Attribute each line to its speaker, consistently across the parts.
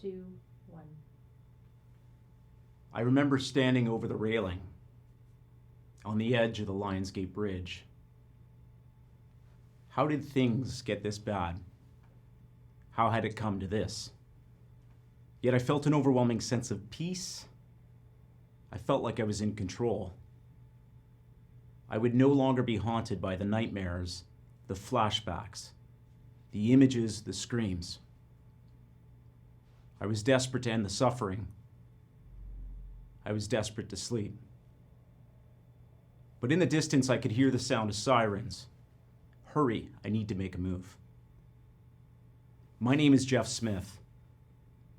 Speaker 1: 2, 1.
Speaker 2: I remember standing over the railing on the edge of the Lionsgate Bridge. How did things get this bad? How had it come to this? Yet I felt an overwhelming sense of peace. I felt like I was in control. I would no longer be haunted by the nightmares, the flashbacks, the images, the screams. I was desperate to end the suffering. I was desperate to sleep. But in the distance, I could hear the sound of sirens. Hurry, I need to make a move. My name is Jeff Smith,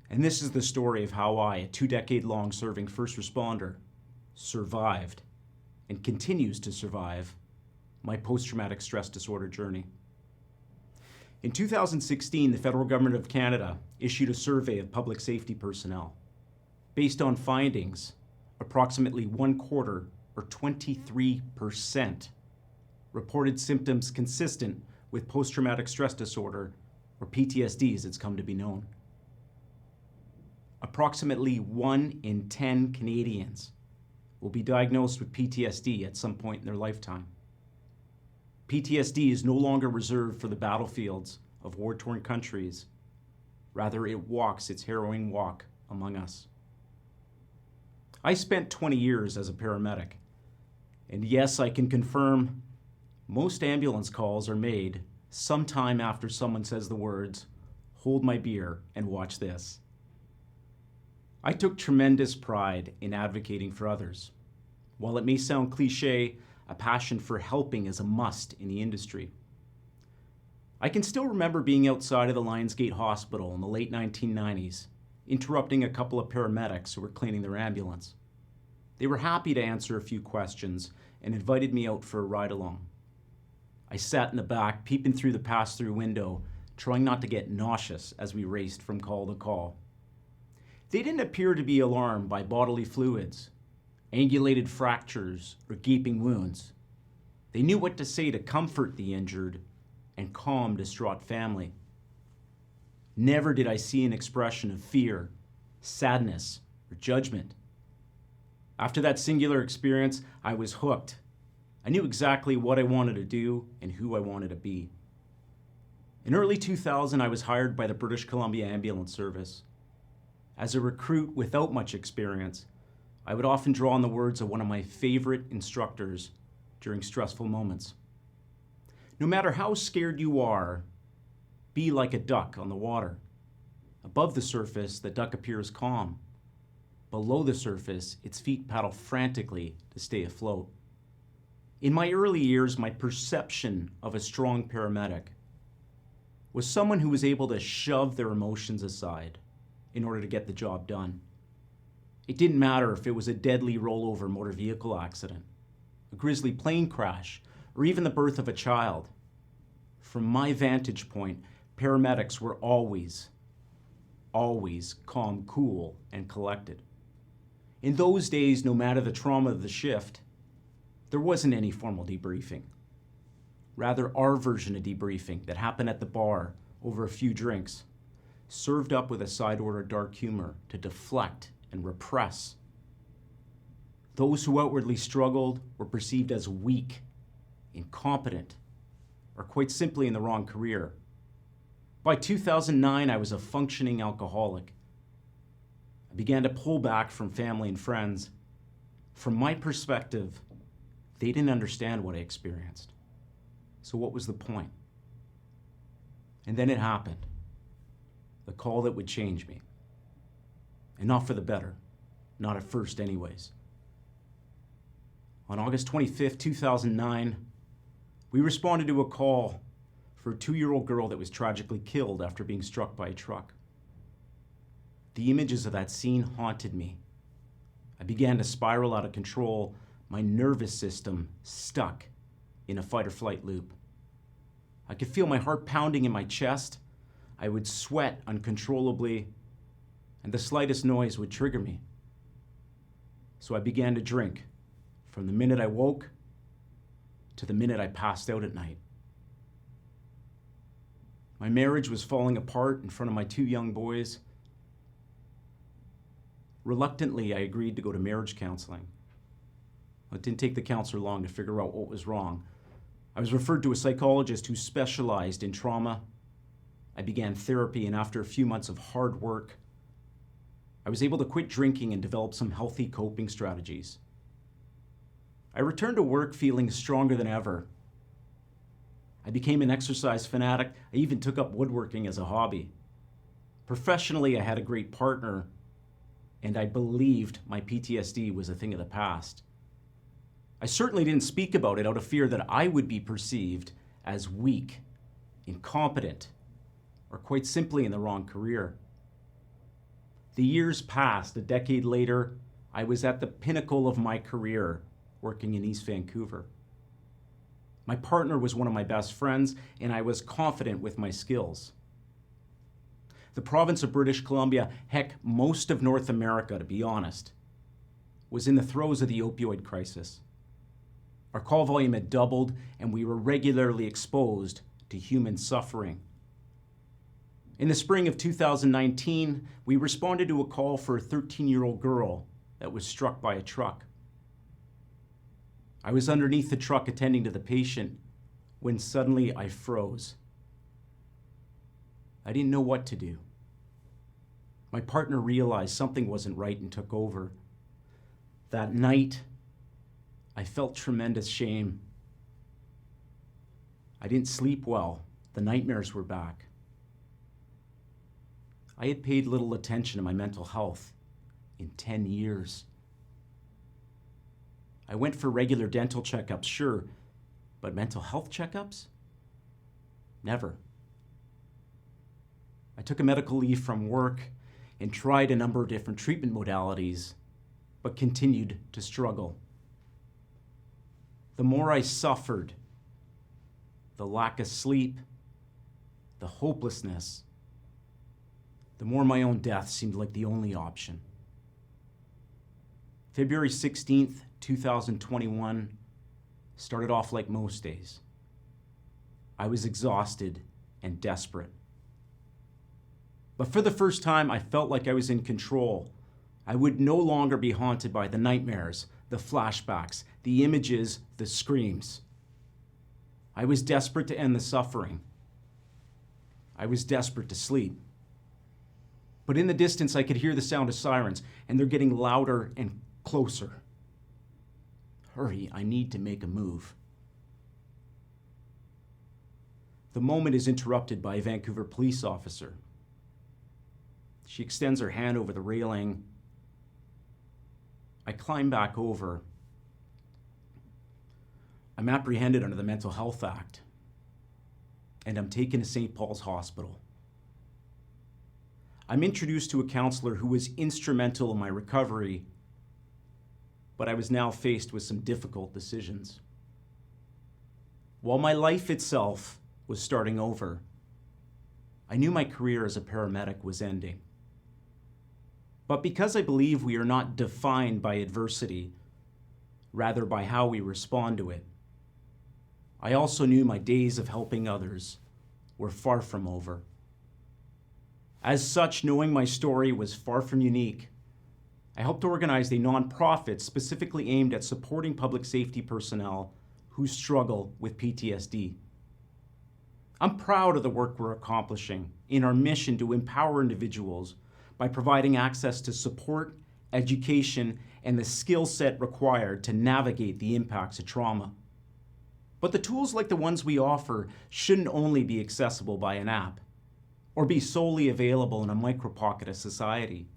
Speaker 2: and this is the story of how I, a 2-decade-long serving first responder, survived and continues to survive my post-traumatic stress disorder journey. In 2016, the federal government of Canada issued a survey of public safety personnel. Based on findings, approximately 1/4, or 23%, reported symptoms consistent with post-traumatic stress disorder, or PTSD as it's come to be known. Approximately 1 in 10 Canadians will be diagnosed with PTSD at some point in their lifetime. PTSD is no longer reserved for the battlefields of war-torn countries. Rather, it walks its harrowing walk among us. I spent 20 years as a paramedic, and yes, I can confirm most ambulance calls are made sometime after someone says the words, "Hold my beer and watch this." I took tremendous pride in advocating for others. While it may sound cliche, a passion for helping is a must in the industry. I can still remember being outside of the Lionsgate Hospital in the late 1990s, interrupting a couple of paramedics who were cleaning their ambulance. They were happy to answer a few questions and invited me out for a ride along. I sat in the back, peeping through the pass-through window, trying not to get nauseous as we raced from call to call. They didn't appear to be alarmed by bodily fluids, angulated fractures, or gaping wounds. They knew what to say to comfort the injured and calm distraught family. Never did I see an expression of fear, sadness, or judgment. After that singular experience, I was hooked. I knew exactly what I wanted to do and who I wanted to be. In early 2000, I was hired by the British Columbia Ambulance Service. As a recruit without much experience, I would often draw on the words of one of my favorite instructors during stressful moments. No matter how scared you are, be like a duck on the water. Above the surface, the duck appears calm. Below the surface, its feet paddle frantically to stay afloat. In my early years, my perception of a strong paramedic was someone who was able to shove their emotions aside in order to get the job done. It didn't matter if it was a deadly rollover motor vehicle accident, a grisly plane crash, or even the birth of a child. From my vantage point, paramedics were always calm, cool, and collected. In those days, no matter the trauma of the shift, there wasn't any formal debriefing. Rather, our version of debriefing that happened at the bar over a few drinks, served up with a side order dark humor to deflect and repress. Those who outwardly struggled were perceived as weak, incompetent, or quite simply in the wrong career. By 2009, I was a functioning alcoholic. I began to pull back from family and friends. From my perspective, they didn't understand what I experienced. So what was the point? And then it happened. The call that would change me. And not for the better. Not at first anyways. On August 25th, 2009, we responded to a call for a 2-year-old girl that was tragically killed after being struck by a truck. The images of that scene haunted me. I began to spiral out of control, my nervous system stuck in a fight or flight loop. I could feel my heart pounding in my chest. I would sweat uncontrollably, and the slightest noise would trigger me. So I began to drink from the minute I woke to the minute I passed out at night. My marriage was falling apart in front of my 2 young boys. Reluctantly, I agreed to go to marriage counseling. It didn't take the counselor long to figure out what was wrong. I was referred to a psychologist who specialized in trauma. I began therapy, and after a few months of hard work, I was able to quit drinking and develop some healthy coping strategies. I returned to work feeling stronger than ever. I became an exercise fanatic. I even took up woodworking as a hobby. Professionally, I had a great partner, and I believed my PTSD was a thing of the past. I certainly didn't speak about it out of fear that I would be perceived as weak, incompetent, or quite simply in the wrong career. The years passed. A decade later, I was at the pinnacle of my career, working in East Vancouver. My partner was one of my best friends, and I was confident with my skills. The province of British Columbia, heck, most of North America, to be honest, was in the throes of the opioid crisis. Our call volume had doubled, and we were regularly exposed to human suffering. In the spring of 2019, we responded to a call for a 13-year-old girl that was struck by a truck. I was underneath the truck attending to the patient when suddenly I froze. I didn't know what to do. My partner realized something wasn't right and took over. That night, I felt tremendous shame. I didn't sleep well. The nightmares were back. I had paid little attention to my mental health in 10 years. I went for regular dental checkups, sure, but mental health checkups? Never. I took a medical leave from work and tried a number of different treatment modalities, but continued to struggle. The more I suffered, the lack of sleep, the hopelessness, the more my own death seemed like the only option. February 16th, 2021 started off like most days. I was exhausted and desperate. But for the first time, I felt like I was in control. I would no longer be haunted by the nightmares, the flashbacks, the images, the screams. I was desperate to end the suffering. I was desperate to sleep. But in the distance, I could hear the sound of sirens, and they're getting louder and closer. Hurry, I need to make a move. The moment is interrupted by a Vancouver police officer. She extends her hand over the railing. I climb back over. I'm apprehended under the Mental Health Act, and I'm taken to St. Paul's Hospital. I'm introduced to a counselor who was instrumental in my recovery, but I was now faced with some difficult decisions. While my life itself was starting over, I knew my career as a paramedic was ending. But because I believe we are not defined by adversity, rather by how we respond to it, I also knew my days of helping others were far from over. As such, knowing my story was far from unique, I helped organize a nonprofit specifically aimed at supporting public safety personnel who struggle with PTSD. I'm proud of the work we're accomplishing in our mission to empower individuals by providing access to support, education, and the skill set required to navigate the impacts of trauma. But the tools like the ones we offer shouldn't only be accessible by an app or be solely available in a micropocket of society.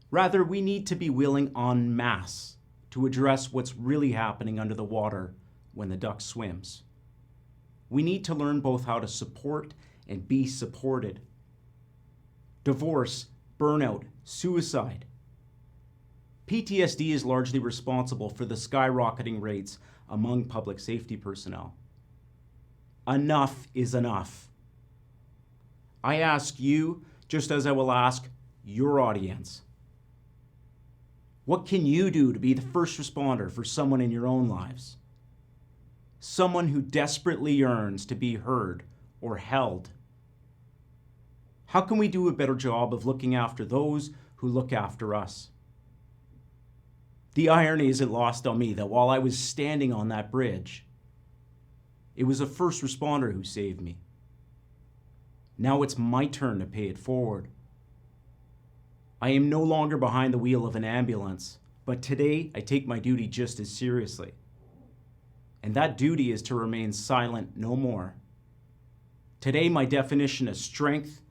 Speaker 2: Rather, we need to be willing en masse to address what's really happening under the water when the duck swims. We need to learn both how to support and be supported. Divorce, burnout, suicide. PTSD is largely responsible for the skyrocketing rates among public safety personnel. Enough is enough. I ask you, just as I will ask your audience, what can you do to be the first responder for someone in your own lives? Someone who desperately yearns to be heard or held. How can we do a better job of looking after those who look after us. The irony isn't lost on me that while I was standing on that bridge, it was a first responder who saved me. Now it's my turn to pay it forward. I am no longer behind the wheel of an ambulance, but today I take my duty just as seriously. And that duty is to remain silent no more. Today my definition of strength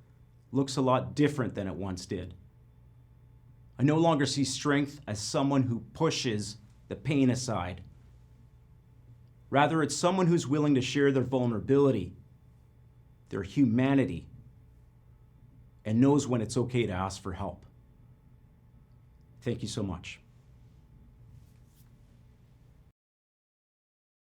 Speaker 2: looks a lot different than it once did. I no longer see strength as someone who pushes the pain aside. Rather, it's someone who's willing to share their vulnerability, their humanity, and knows when it's okay to ask for help. Thank you so much.